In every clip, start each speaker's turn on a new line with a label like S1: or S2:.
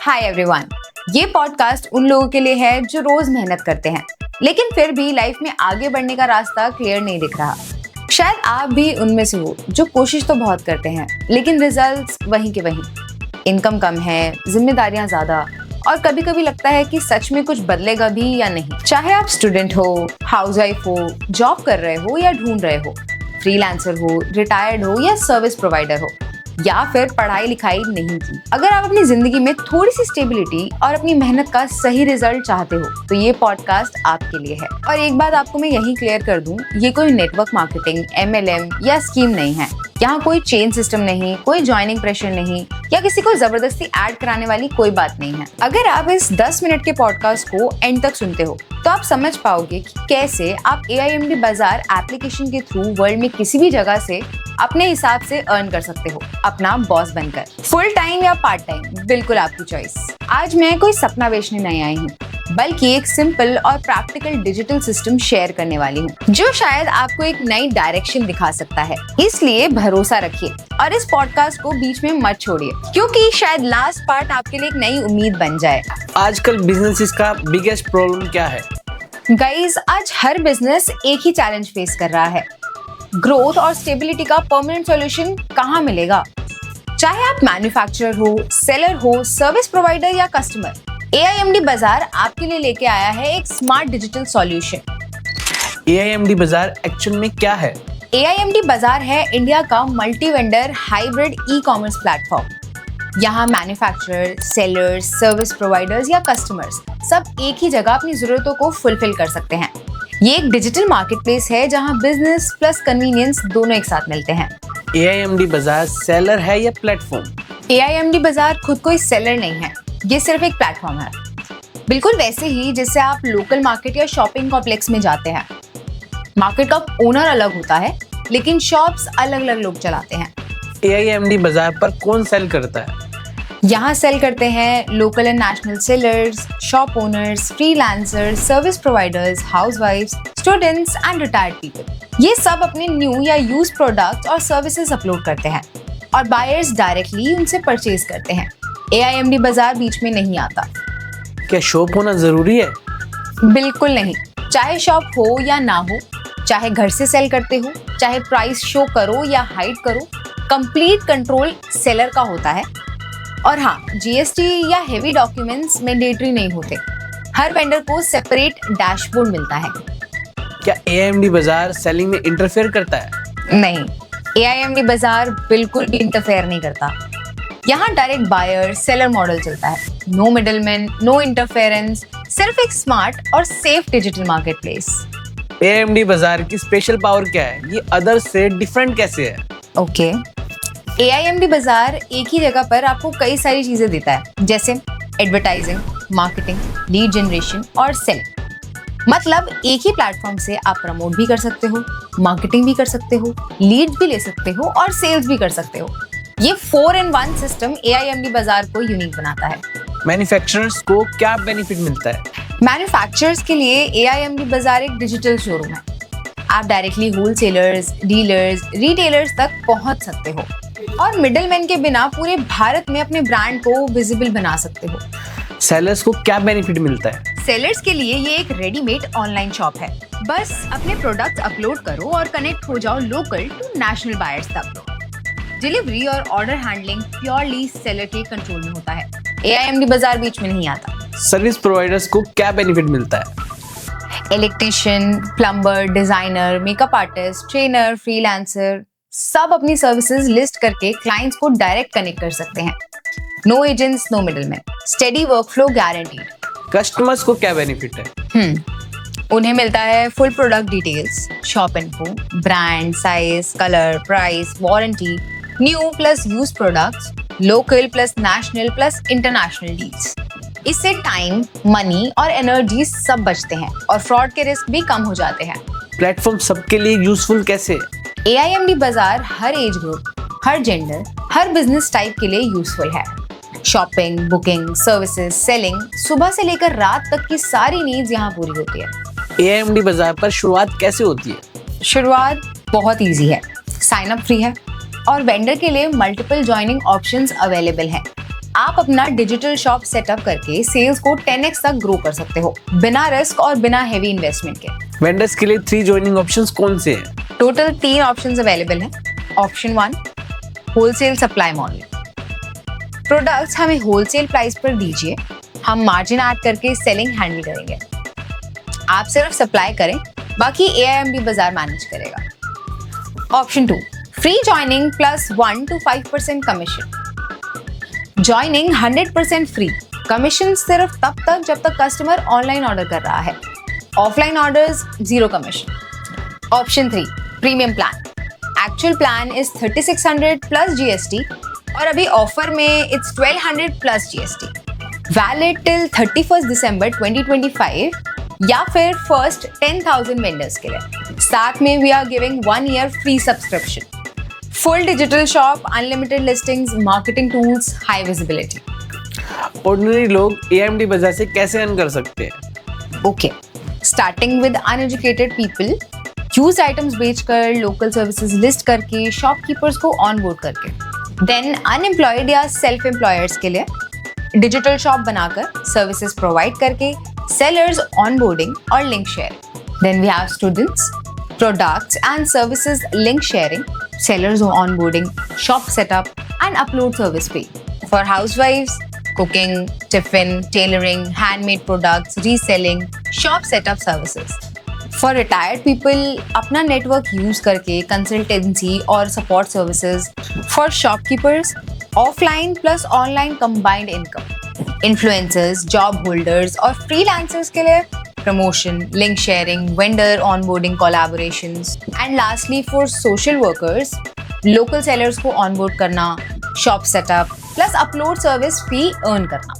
S1: Hi everyone, ये podcast उन लोगों के लिए है जो रोज मेहनत करते हैं लेकिन फिर भी लाइफ में आगे बढ़ने का रास्ता क्लियर नहीं दिख रहा। शायद आप भी उनमें से हो जो कोशिश तो बहुत करते हैं लेकिन रिजल्ट्स वहीं के वहीं। इनकम कम है, जिम्मेदारियां ज्यादा और कभी कभी लगता है कि सच में कुछ बदलेगा भी या नहीं। चाहे आप स्टूडेंट हो, हाउसवाइफ हो, जॉब कर रहे हो या ढूंढ रहे हो, फ्रीलांसर हो, रिटायर्ड हो या सर्विस प्रोवाइडर हो, या फिर पढ़ाई लिखाई नहीं की। अगर आप अपनी जिंदगी में थोड़ी सी स्टेबिलिटी और अपनी मेहनत का सही रिजल्ट चाहते हो तो ये पॉडकास्ट आपके लिए है। और एक बात आपको मैं यही क्लियर कर दूं, ये कोई नेटवर्क मार्केटिंग, MLM या स्कीम नहीं है। यहाँ कोई चेन सिस्टम नहीं, कोई ज्वाइनिंग प्रेशर नहीं या किसी को जबरदस्ती ऐड कराने वाली कोई बात नहीं है। अगर आप इस 10 मिनट के पॉडकास्ट को एंड तक सुनते हो तो आप समझ पाओगे कि कैसे आप AIMD बाजार एप्लीकेशन के थ्रू वर्ल्ड में किसी भी जगह से अपने हिसाब से अर्न कर सकते हो, अपना बॉस बनकर। फुल टाइम या पार्ट टाइम, बिल्कुल आपकी चॉइस। आज मैं कोई सपना बेचने नहीं आई हूँ, बल्कि एक सिंपल और प्रैक्टिकल डिजिटल सिस्टम शेयर करने वाली हूँ जो शायद आपको एक नई डायरेक्शन दिखा सकता है। इसलिए भरोसा रखिए और इस पॉडकास्ट को बीच में मत छोड़िए, क्योंकि शायद लास्ट पार्ट आपके लिए एक नई उम्मीद बन जाए।
S2: आजकल बिजनेस का बिगेस्ट प्रॉब्लम क्या है?
S1: गाइस, आज हर बिजनेस एक ही चैलेंज फेस कर रहा है। ग्रोथ और स्टेबिलिटी का परमानेंट सॉल्यूशन कहाँ मिलेगा? चाहे आप मैन्युफैक्चरर हो, सेलर हो, सर्विस प्रोवाइडर या कस्टमर, AIMD बाजार आपके लिए लेके आया है एक smart digital solution.
S2: AIMD Bazaar actual में क्या है?
S1: AIMD बाजार है इंडिया का multi vendor hybrid e-commerce platform. यहाँ मैन्युफैक्चरर, सेलर्स, सर्विस प्रोवाइडर्स या कस्टमर्स सब एक ही जगह अपनी जरूरतों को फुलफिल कर सकते हैं। ये एक डिजिटल मार्केटप्लेस है जहाँ बिजनेस प्लस कन्वीनियंस दोनों एक साथ मिलते हैं।
S2: AIMD बाजार सेलर है या प्लेटफॉर्म?
S1: AIMD बाजार खुद कोई सेलर नहीं है, ये सिर्फ एक प्लेटफॉर्म है। बिल्कुल वैसे ही जैसे आप लोकल मार्केट या शॉपिंग कॉम्प्लेक्स में जाते हैं। मार्केट का ओनर अलग होता है लेकिन शॉप्स अलग अलग लोग चलाते हैं।
S2: AIMD बाजार पर कौन सेल करता है?
S1: यहाँ सेल करते हैं local and national sellers, shop owners, freelancers, service providers, हाउसवाइफ्स, स्टूडेंट्स एंड रिटायर्ड पीपल। ये सब अपने न्यू या यूज प्रोडक्ट्स और सर्विसेज अपलोड करते हैं और बायर्स डायरेक्टली उनसे परचेज करते हैं। AIMD बाजार बीच में नहीं आता।
S2: क्या शॉप होना जरूरी है?
S1: बिल्कुल नहीं। चाहे शॉप हो या ना हो, चाहे घर से सेल करते हो, चाहे प्राइस शो करो या हाइड करो, कंप्लीट कंट्रोल सेलर का होता है। और हाँ, GST या हेवी डॉक्यूमेंट्स मैंडेटरी नहीं होते। हर वेंडर को सेपरेट डैशबोर्ड मिलता है।
S2: क्या AIMD बाजार सेलिंग में इंटरफेयर करता है?
S1: नहीं, AIMD बाजार बिल्कुल भी इंटरफेयर नहीं करता। यहाँ डायरेक्ट बायर सेलर मॉडल चलता है। नो मिडलमैन, नो इंटरफेरेंस, सिर्फ एक स्मार्ट और सेफ डिजिटल मार्केटप्लेस।
S2: AIMD बाजार की स्पेशल पावर क्या है? ये अदर से डिफरेंट कैसे है?
S1: ओके, AIMD बाजार एक ही जगह पर आपको कई सारी चीजें देता है, जैसे एडवर्टाइजिंग, मार्केटिंग, लीड जनरेशन और सेलिंग। मतलब एक ही प्लेटफॉर्म से आप प्रमोट भी कर सकते हो, मार्केटिंग भी कर सकते हो, लीड्स भी ले सकते हो और सेल्स भी कर सकते हो। ये 4-in-1 सिस्टम AIMD बाजार को यूनिक बनाता है।
S2: मैन्युफैक्चरर्स को क्या बेनिफिट मिलता है?
S1: मैन्युफैक्चरर्स के लिए AIMD बाजार एक डिजिटल शोरूम है। आप डायरेक्टली होलसेलर्स, डीलर्स, रिटेलर्स तक पहुंच सकते हो और मिडलमैन के बिना पूरे भारत में अपने ब्रांड को विजिबल बना सकते हो।
S2: सेलर्स को क्या बेनिफिट मिलता है?
S1: सेलर्स के लिए ये एक रेडीमेड ऑनलाइन शॉप है। बस अपने प्रोडक्ट्स अपलोड करो और कनेक्ट हो जाओ लोकल टू नेशनल बायर्स तक। डिलीवरी और ऑर्डर हैंडलिंग प्योरली सेलर के कंट्रोल में होता है। AIMD बाजार बीच में नहीं आता।
S2: सर्विस प्रोवाइडर्स को क्या बेनिफिट मिलता है?
S1: Electrician, plumber, designer, makeup artist, trainer, freelancer सब अपनी सर्विसेज लिस्ट करके क्लाइंट्स को डायरेक्ट कनेक्ट कर सकते हैं। No agents, no middleman, steady workflow guaranteed.
S2: Customers को क्या बेनिफिट है?
S1: उन्हें मिलता है full product details, shop info, brand, size, colour, price, warranty, new plus use products, local plus national plus international deals. इससे टाइम, मनी और energy सब बचते हैं और फ्रॉड के रिस्क भी कम हो जाते हैं।
S2: प्लेटफॉर्म सबके लिए यूजफुल कैसे है?
S1: AIMD बाजार हर एज ग्रुप, हर जेंडर, हर बिजनेस टाइप के लिए यूजफुल है। शॉपिंग, बुकिंग, सर्विसेज, सेलिंग, सुबह से लेकर रात तक की सारी नीड्स यहाँ पूरी होती है।
S2: AIMD बाजार पर शुरुआत कैसे होती है?
S1: शुरुआत बहुत इजी है, साइन अप फ्री है और वेंडर के लिए मल्टीपल ज्वाइनिंग ऑप्शंस अवेलेबल हैं। आप अपना डिजिटल शॉप सेटअप करके सेल्स को 10x तक ग्रो कर सकते हो बिना रिस्क और बिना हेवी इन्वेस्टमेंट के।
S2: वेंडर्स के लिए 3 ज्वाइनिंग ऑप्शंस कौन से हैं?
S1: टोटल 3 ऑप्शंस अवेलेबल हैं। Option 1, wholesale supply model. Products हमें होलसेल प्राइस पर दीजिए, हम मार्जिन ऐड करके सेलिंग हैंडल करेंगे। आप सिर्फ सप्लाई करें, बाकी AIMD बाजार मैनेज करेगा। Option 2, free joining plus 1 to 5% commission. Joining 100% free, commission सिर्फ तब तक जब तक कस्टमर ऑनलाइन ऑर्डर कर रहा है, offline orders 0 commission. Option 3, premium plan. Actual plan is 3600 plus GST और अभी ऑफर में it's 1200 plus GST। Valid till 31 दिसंबर 2025 या फिर फर्स्ट 10,000 वेंडर्स के लिए। साथ में we are giving 1 year free subscription, full digital shop, unlimited listings, marketing tools, high visibility.
S2: Ordinary लोग AIMD बाजार से कैसे अर्न कर सकते हैं?
S1: Okay, starting with uneducated people, use items बेचकर, लोकल सर्विसेज लिस्ट करके, शॉपकीपर्स को ऑनबोर्ड करके। देन अनएम्प्लॉयड या सेल्फ एम्प्लॉयर्स के लिए डिजिटल शॉप बनाकर सर्विसेज प्रोवाइड करके, सेलर्स ऑनबोर्डिंग और link sharing. Then we have students, products and services link sharing, sellers onboarding, shop setup and upload service fee. For housewives, cooking, tiffin, tailoring, handmade products, reselling, shop setup services. For retired people, अपना network use करके consultancy और support services. For shopkeepers, offline plus online combined income. Influencers, job holders और freelancers के लिए promotion, link sharing, vendor onboarding collaborations, and lastly for social workers, local sellers को onboard करना, shop setup plus upload service fee earn करना।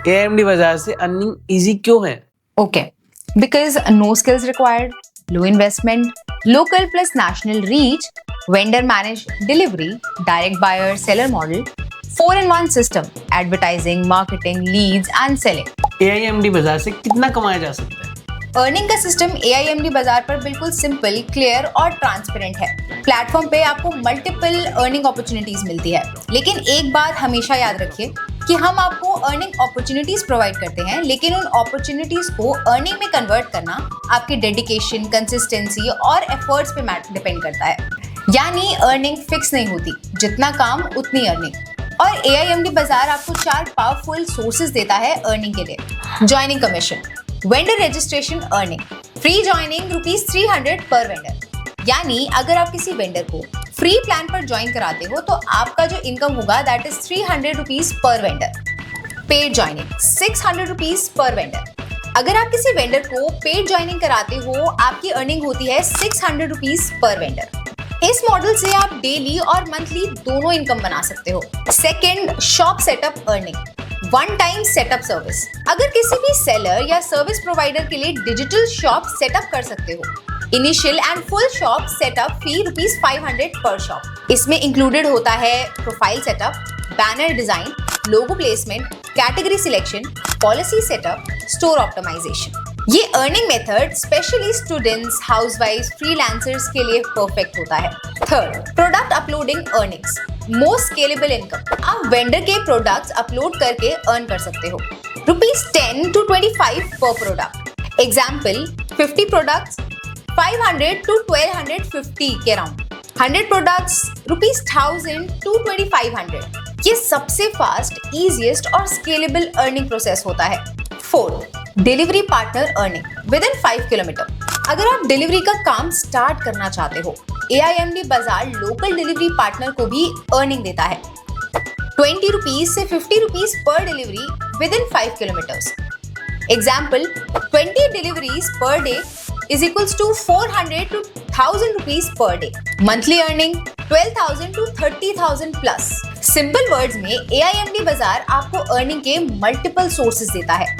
S2: AIMD Bazaar से earning easy क्यों है?
S1: Okay, because no skills required, low investment, local plus national reach, vendor managed delivery, direct buyer seller model, 4-in-1 system, advertising, marketing, leads and selling।
S2: AIMD Bazaar से कितना कमाया जा सकता है?
S1: अर्निंग का सिस्टम AIMD बाजार पर बिल्कुल सिंपल, क्लियर और ट्रांसपेरेंट है। प्लेटफॉर्म पे आपको मल्टीपल अर्निंग अपॉर्चुनिटीज मिलती है, लेकिन एक बात हमेशा याद रखिए कि हम आपको अर्निंग अपॉर्चुनिटीज प्रोवाइड करते हैं, लेकिन उन अपॉर्चुनिटीज को अर्निंग में कन्वर्ट करना आपकी डेडिकेशन, कंसिस्टेंसी और एफर्ट्स पे डिपेंड करता है। यानी अर्निंग फिक्स नहीं होती, जितना काम उतनी अर्निंग। और AIMD बाजार आपको 4 पावरफुल सोर्सेज देता है अर्निंग के लिए। Joining commission, vendor registration earning, free joining ₹300 पर वेंडर। यानी अगर आप किसी वेंडर को फ्री प्लान पर ज्वाइन कराते हो तो आपका जो इनकम होगा दैट इज ₹300 पर वेंडर। पेड ज्वाइनिंग ₹600 पर वेंडर। अगर आप किसी वेंडर को पेड ज्वाइनिंग कराते हो, आपकी अर्निंग होती है ₹600 पर वेंडर। इस मॉडल से आप डेली और मंथली दोनों इनकम बना सकते हो। Second, shop setup earning, 1 time setup service. अगर किसी भी सेलर या सर्विस प्रोवाइडर के लिए डिजिटल शॉप सेटअप कर सकते हो। Initial and full shop setup fee ₹500 per shop. इसमें इंक्लूडेड होता है profile setup, banner design, logo placement, category selection, policy setup, store optimisation. ये अर्निंग मेथड स्पेशली स्टूडेंट्स, हाउसवाइफ्स, फ्रीलांसर्स के लिए परफेक्ट होता है। Third, product uploading earnings, most scalable income. आप वेंडर के प्रोडक्ट्स अपलोड करके अर्न कर सकते हो ₹10 to 25 पर प्रोडक्ट। एग्जाम्पल, 50 प्रोडक्ट्स 500 to 1250 के राउंड, 100 प्रोडक्ट्स ₹1000 to 2500। ये सबसे फास्ट, इजीएस्ट और स्केलेबल अर्निंग प्रोसेस होता है। Fourth, delivery partner earning with in 5 kilometre. अगर आप डिलीवरी का काम स्टार्ट करना चाहते हो, AIMD बाजार लोकल डिलीवरी पार्टनर को भी अर्निंग देता है। ₹20 से ₹50 पर delivery within 5 kilometres. Example, 20 deliveries per day is equals to 400 to 1000 rupees per day. Monthly earning 12,000 to 30,000 प्लस। सिंपल वर्ड्स में AIMD बाजार आपको अर्निंग के मल्टीपल सोर्सेज देता है।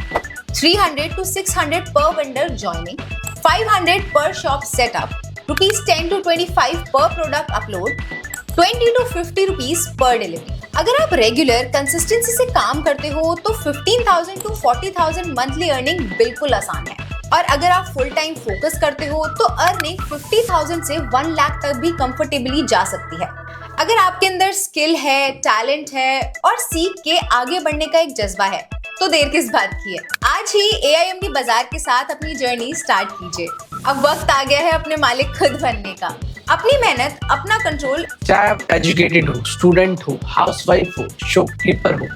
S1: 300 to 600 per vendor joining, 500 per shop setup, ₹10 to 25 per product upload, 20 to 50 rupees per delivery। अगर आप regular consistency से काम करते हो तो 15,000 to 40,000 मंथली अर्निंग बिल्कुल आसान है। और अगर आप फुल टाइम फोकस करते हो तो अर्निंग 50,000 से 1 लाख तक भी कंफर्टेबली जा सकती है। अगर आपके अंदर स्किल है, टैलेंट है और सीख के आगे बढ़ने का एक जज्बा है तो देर किस बात की है। आज ही AIMD बाजार के साथ अपनी जर्नी स्टार्ट कीजिए। अब वक्त आ गया है अपने मालिक खुद बनने का। अपनी मेहनत, अपना कंट्रोल।
S2: चाहे आप एजुकेटेड हो, स्टूडेंट हो, हाउसवाइफ हो, शॉपकीपर हो,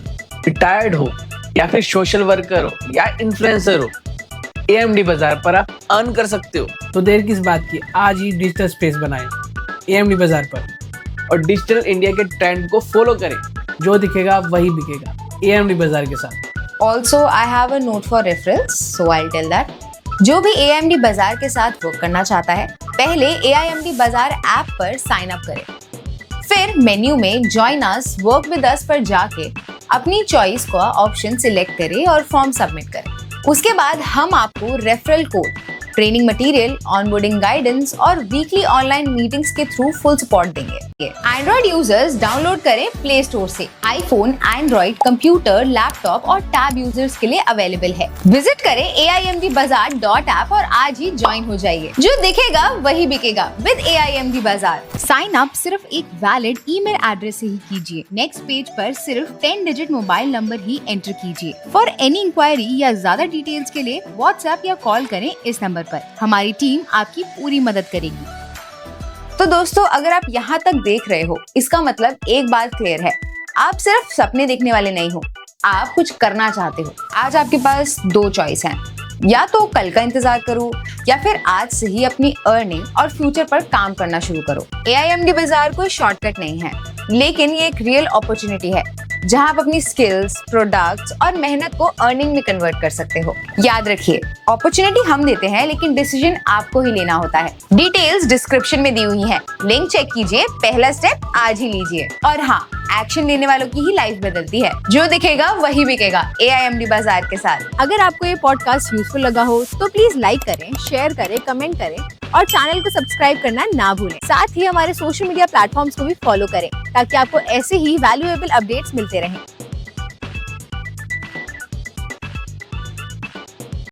S2: रिटायर्ड हो या फिर सोशल वर्कर हो या इन्फ्लुएंसर हो, AIMD बाजार पर आप अर्न कर सकते हो।
S3: तो देर किस बात की, आज ही डिजिटल स्पेस बनाएं AIMD बाजार पर
S2: और डिजिटल इंडिया के ट्रेंड को फॉलो करें।
S3: जो दिखेगा वही बिकेगा AIMD बाजार के साथ।
S1: Also, I have a note for referrals, so I'll tell that. जो भी AIMD बाजार के साथ वर्क करना चाहता है, पहले AIMD बाजार ऐप पर साइन अप करे। फिर मेन्यू में join us, work with us पर जाके अपनी चॉइस का ऑप्शन सिलेक्ट करे और फॉर्म सबमिट करें। उसके बाद हम आपको referral code, training material, onboarding guidance और वीकली ऑनलाइन मीटिंग्स के थ्रू फुल सपोर्ट देंगे। एंड्रॉइड यूजर्स डाउनलोड करें प्ले स्टोर से। आईफोन, एंड्रॉइड, कंप्यूटर, लैपटॉप और टैब यूजर्स के लिए अवेलेबल है। विजिट करें AIMDbazaar.app और आज ही ज्वाइन हो जाइए। जो दिखेगा वही बिकेगा विद AIMD बाजार। साइन अप सिर्फ एक वैलिड ईमेल एड्रेस से ही कीजिए। नेक्स्ट पेज पर सिर्फ 10 डिजिट मोबाइल नंबर ही एंटर कीजिए। फॉर एनी इंक्वायरी या ज्यादा डिटेल्स के लिए व्हाट्सएप या कॉल करें इस नंबर पर। हमारी टीम आपकी पूरी मदद करेगी। तो दोस्तों, अगर आप यहाँ तक देख रहे हो, इसका मतलब एक बात क्लियर है, आप सिर्फ सपने देखने वाले नहीं हो, आप कुछ करना चाहते हो। आज आपके पास 2 चॉइस हैं, या तो कल का इंतजार करो या फिर आज से ही अपनी अर्निंग और फ्यूचर पर काम करना शुरू करो। AIMD बाजार कोई शॉर्टकट नहीं है, लेकिन ये एक रियल अपॉर्चुनिटी है जहां आप अपनी स्किल्स, प्रोडक्ट्स और मेहनत को अर्निंग में कन्वर्ट कर सकते हो। याद रखिए, अपॉर्चुनिटी हम देते हैं, लेकिन डिसीजन आपको ही लेना होता है। डिटेल्स डिस्क्रिप्शन में दी हुई हैं, लिंक चेक कीजिए, पहला स्टेप आज ही लीजिए। और हाँ, एक्शन लेने वालों की ही लाइफ बदलती है। जो दिखेगा वही बिकेगा AIMD बाजार के साथ। अगर आपको ये पॉडकास्ट यूजफुल लगा हो तो प्लीज लाइक करें, शेयर करें, कमेंट करें और चैनल को सब्सक्राइब करना ना भूलें। साथ ही हमारे सोशल मीडिया प्लेटफॉर्म्स को भी फॉलो करें ताकि आपको ऐसे ही वैल्यूएबल अपडेट्स मिलते रहें।